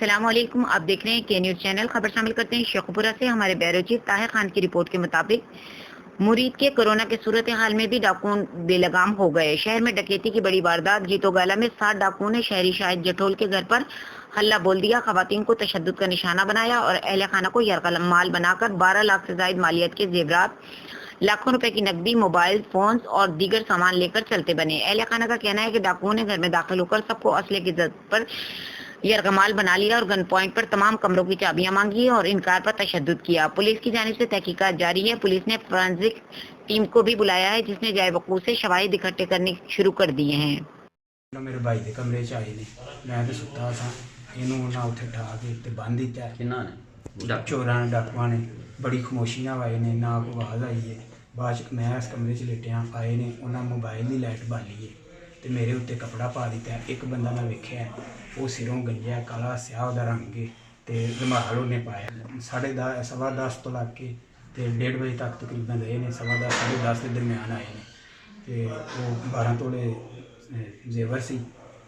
السلام علیکم، آپ دیکھ رہے ہیں کے نیوز چینل۔ خبر شامل کرتے ہیں شیخوپورہ سے۔ ہمارے بیورو چیف طاہر خان کی رپورٹ کے مطابق مریدکے کورونا کے صورتحال میں بھی ڈاکووں بے لگام ہو گئے۔ شہر میں ڈکیٹی کی بڑی واردات۔ جیتوگالہ میں 7 ڈاکووں نے شہری شاہد جٹھول کے گھر پر حلہ بول دیا، خواتین کو تشدد کا نشانہ بنایا اور اہل خانہ کو یرغمال بنا کر 12 لاکھ سے زائد مالیت کے زیورات، لاکھوں روپے کی نقدی، موبائل فونز اور دیگر سامان لے کر چلتے بنے۔ اہل خانہ کا کہنا ہے کہ ڈاکوؤں نے گھر میں داخل ہو کر سب کو اسلحے کی ضرورت پر یرغمال بنا لیا اور گن پوائنٹ پر تمام کمروں کی چابیاں مانگی اور انکار پر تشدد کیا۔ پولیس کی جانب سے تحقیقات جاری ہے۔ پولیس نے فورینسک ٹیم کو بھی بلایا ہے جس نے جائے وقوع سے شواہد اکٹھے کرنے شروع کر دیے ہیں۔ میرے بھائی کے کمرے چ آئے نے، میں تو ستا سا، یہ اتنے ٹھا کے بن دیتا ہے۔ چوراں نے، ڈاکواں نے بڑی خاموشی نہ آئے نے، نہ کوئی آواز آئی ہے۔ بعد میں اس کمرے چ لیٹیا، آئے نے، انہیں موبائل کی لائٹ بالی ہے تو میرے اتنے کپڑا پا دیتا ہے۔ ایک بندہ میں ویکھیا ہے، وہ سروں گنجا ہے، کالا سیاہ وہ رنگ ہے، تو رومال انہیں پایا۔ 10:30 سوا 10 تو لگ کے 1:30 بجے تک تقریباً رہے نے، سوا 10 ساڑھے 10 کے درمیان آئے نے، تو وہ 12 تولے زیور سی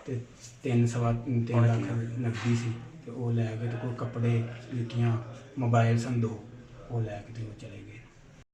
تے 3 لاکھ نقدی سی، تو وہ لے کے تو کوئی کپڑے، جتیاں، موبائل سن 2 وہ لے کے تو وہ چلے گئے۔